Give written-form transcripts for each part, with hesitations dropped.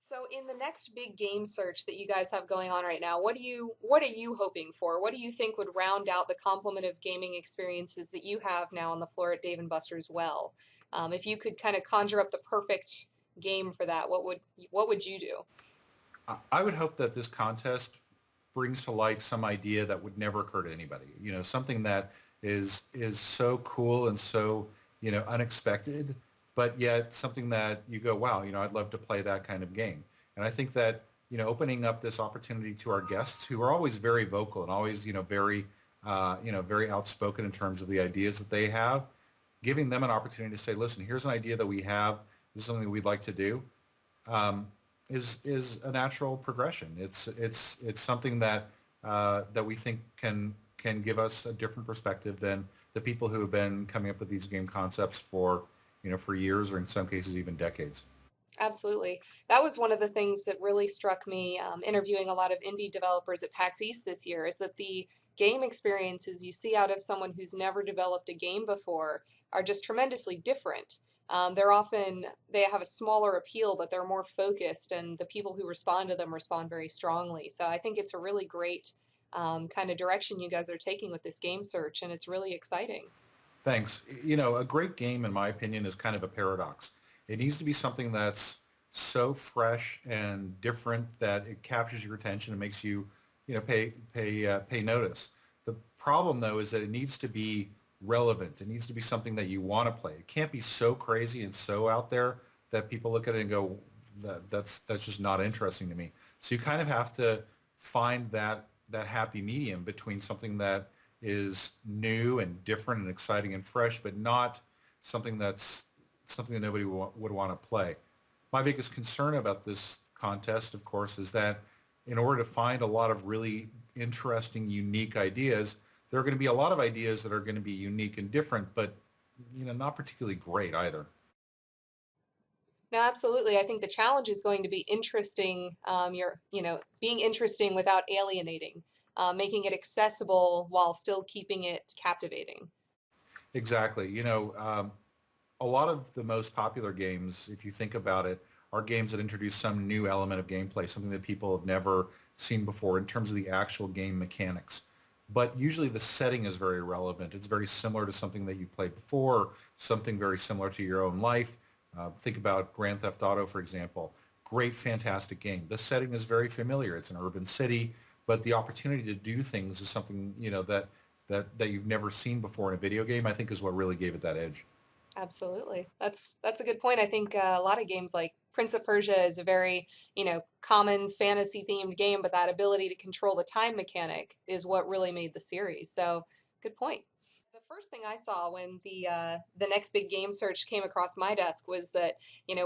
So in the next big game search that you guys have going on right now, what are you hoping for? What do you think would round out the complement of gaming experiences that you have now on the floor at Dave and Buster's well? If you could kind of conjure up the perfect game for that, what would you do? I would hope that this contest brings to light some idea that would never occur to anybody. Something that is so cool and so unexpected, but yet something that you go, wow, I'd love to play that kind of game. And I think that opening up this opportunity to our guests, who are always very vocal and always very very outspoken in terms of the ideas that they have, giving them an opportunity to say, listen, here's an idea that we have. This is something we'd like to do um, is a natural progression. It's something that we think can give us a different perspective than the people who have been coming up with these game concepts for for years or in some cases even decades. Absolutely. That was one of the things that really struck me interviewing a lot of indie developers at PAX East this year is that the game experiences you see out of someone who's never developed a game before are just tremendously different. They have a smaller appeal, but they're more focused, and the people who respond to them respond very strongly. So I think it's a really great kind of direction you guys are taking with this game search, and it's really exciting. Thanks. A great game, in my opinion, is kind of a paradox. It needs to be something that's so fresh and different that it captures your attention and makes you, pay notice. The problem, though, is that it needs to be relevant. It needs to be something that you want to play. It can't be so crazy and so out there that people look at it and go, that's just not interesting to me. So you kind of have to find that happy medium between something that is new and different and exciting and fresh, but not something that nobody would want to play. My biggest concern about this contest, of course, is that in order to find a lot of really interesting, unique ideas, there are going to be a lot of ideas that are going to be unique and different, but not particularly great either. No, absolutely. I think the challenge is going to be interesting. Being interesting without alienating, making it accessible while still keeping it captivating. Exactly. A lot of the most popular games, if you think about it, are games that introduce some new element of gameplay, something that people have never seen before in terms of the actual game mechanics. But usually the setting is very relevant. It's very similar to something that you played before, something very similar to your own life. Think about Grand Theft Auto, for example. Great, fantastic game. The setting is very familiar. It's an urban city, but the opportunity to do things is something, that you've never seen before in a video game, I think is what really gave it that edge. Absolutely. That's a good point. I think a lot of games like Prince of Persia is a very, common fantasy themed game, but that ability to control the time mechanic is what really made the series. So, good point. The first thing I saw when the next big game search came across my desk was that,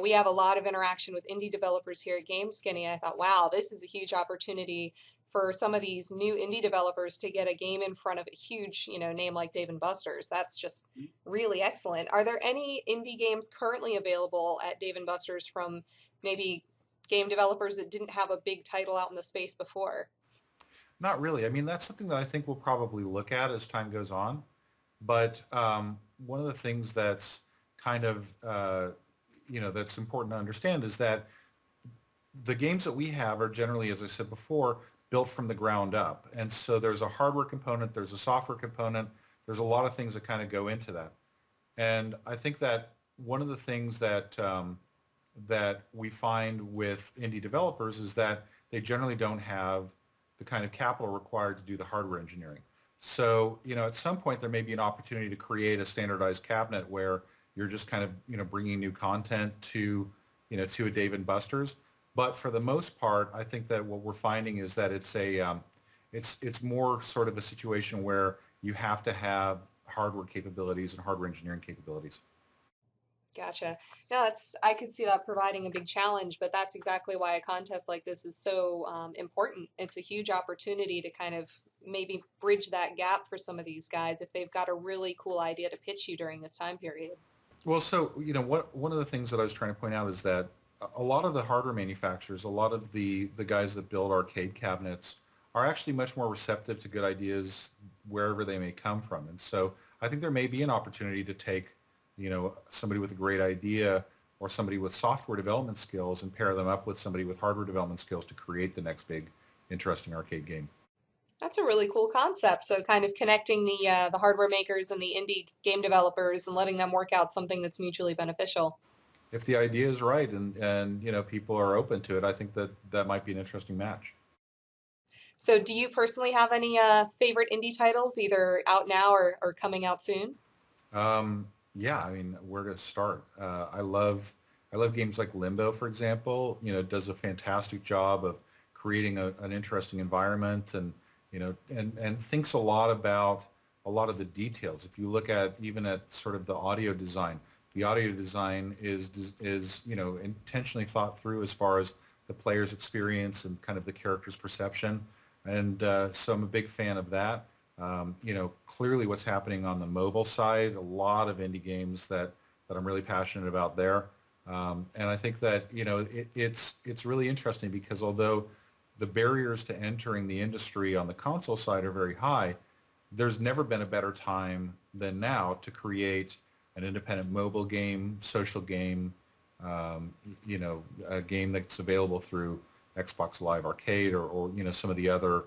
we have a lot of interaction with indie developers here at GameSkinny, and I thought, wow, this is a huge opportunity for some of these new indie developers to get a game in front of a huge, name like Dave and Buster's. That's just really excellent. Are there any indie games currently available at Dave and Buster's from maybe game developers that didn't have a big title out in the space before? Not really. I mean, that's something that I think we'll probably look at as time goes on. But one of the things that's kind of, that's important to understand is that the games that we have are generally, as I said before, built from the ground up. And so there's a hardware component, there's a software component, there's a lot of things that kind of go into that. And I think that one of the things that we find with indie developers is that they generally don't have the kind of capital required to do the hardware engineering. So, at some point there may be an opportunity to create a standardized cabinet where you're just kind of, bringing new content to a Dave and Buster's. But for the most part, I think that what we're finding is that it's more sort of a situation where you have to have hardware capabilities and hardware engineering capabilities. Gotcha. No, I could see that providing a big challenge, but that's exactly why a contest like this is so important. It's a huge opportunity to kind of maybe bridge that gap for some of these guys if they've got a really cool idea to pitch you during this time period. Well, so, one of the things that I was trying to point out is that a lot of the hardware manufacturers, a lot of the guys that build arcade cabinets are actually much more receptive to good ideas wherever they may come from. And so I think there may be an opportunity to take, somebody with a great idea or somebody with software development skills and pair them up with somebody with hardware development skills to create the next big interesting arcade game. That's a really cool concept. So kind of connecting the hardware makers and the indie game developers and letting them work out something that's mutually beneficial. If the idea is right and people are open to it, I think that that might be an interesting match. So do you personally have any favorite indie titles, either out now or coming out soon? Yeah, I mean, where to start? I love games like Limbo, for example. It does a fantastic job of creating an interesting environment, and and thinks a lot about a lot of the details. If you look at even at sort of the audio design is intentionally thought through as far as the player's experience and kind of the character's perception, and so I'm a big fan of that. Clearly what's happening on the mobile side, a lot of indie games that I'm really passionate about there. And I think that, it's really interesting because although the barriers to entering the industry on the console side are very high, there's never been a better time than now to create an independent mobile game, social game, a game that's available through Xbox Live Arcade or some of the other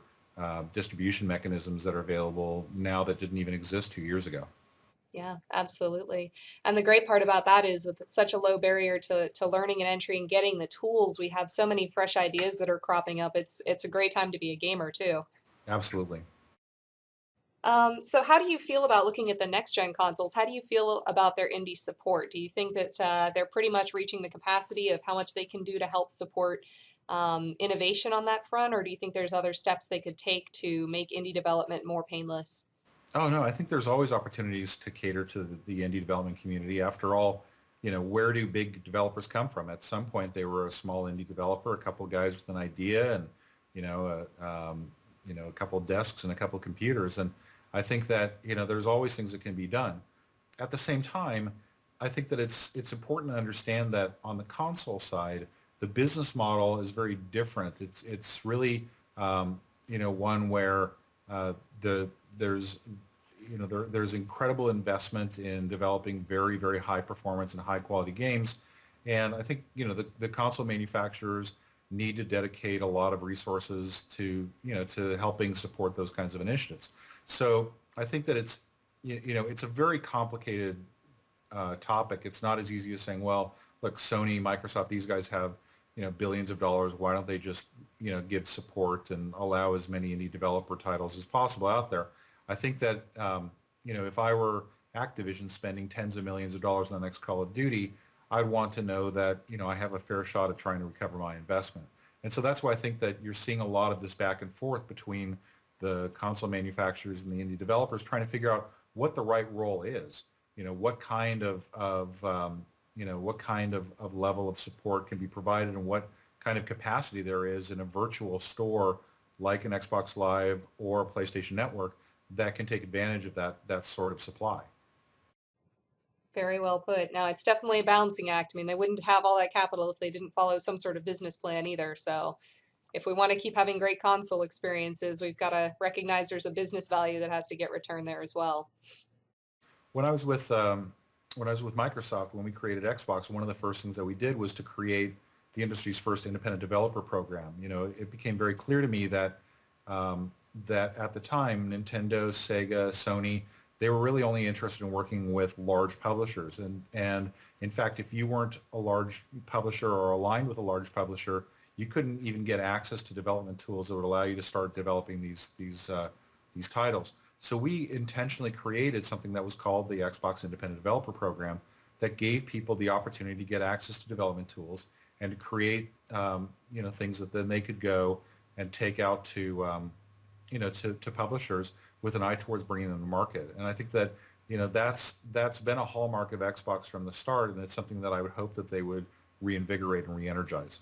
distribution mechanisms that are available now that didn't even exist 2 years ago. Yeah, absolutely. And the great part about that is with such a low barrier to learning and entry and getting the tools, we have so many fresh ideas that are cropping up. It's a great time to be a gamer too. Absolutely. So how do you feel about looking at the next gen consoles? How do you feel about their indie support? Do you think that they're pretty much reaching the capacity of how much they can do to help support innovation on that front, or do you think there's other steps they could take to make indie development more painless? Oh no, I think there's always opportunities to cater to the indie development community. After all, where do big developers come from? At some point, they were a small indie developer, a couple guys with an idea, and a couple desks and a couple computers. And I think that there's always things that can be done. At the same time, I think that it's important to understand that on the console side, the business model is very different. It's really one where the there's there's incredible investment in developing very, very high performance and high quality games. And I think, the console manufacturers need to dedicate a lot of resources to helping support those kinds of initiatives. So I think that it's a very complicated topic. It's not as easy as saying, well, look, Sony, Microsoft, these guys have, billions of dollars. Why don't they just, give support and allow as many indie developer titles as possible out there? I think that, if I were Activision spending tens of millions of dollars on the next Call of Duty, I'd want to know that, I have a fair shot at trying to recover my investment. And so that's why I think that you're seeing a lot of this back and forth between the console manufacturers and the indie developers trying to figure out what the right role is. What kind of level of support can be provided and what kind of capacity there is in a virtual store like an Xbox Live or a PlayStation Network that can take advantage of that sort of supply. Very well put. Now, it's definitely a balancing act. I mean, they wouldn't have all that capital if they didn't follow some sort of business plan either. So, if we want to keep having great console experiences, we've got to recognize there's a business value that has to get returned there as well. When I was with Microsoft, when we created Xbox, one of the first things that we did was to create the industry's first independent developer program. It became very clear to me that that at the time, Nintendo, Sega, Sony, they were really only interested in working with large publishers. And in fact, if you weren't a large publisher or aligned with a large publisher, you couldn't even get access to development tools that would allow you to start developing these titles. So we intentionally created something that was called the Xbox Independent Developer Program that gave people the opportunity to get access to development tools and to create things that then they could go and take out to publishers with an eye towards bringing them to market. And I think that that's been a hallmark of Xbox from the start, and it's something that I would hope that they would reinvigorate and re-energize.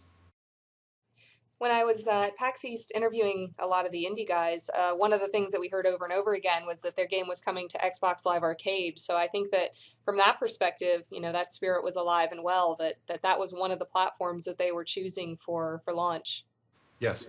When I was at PAX East interviewing a lot of the indie guys, one of the things that we heard over and over again was that their game was coming to Xbox Live Arcade. So I think that from that perspective, that spirit was alive and well, that was one of the platforms that they were choosing for launch. Yes,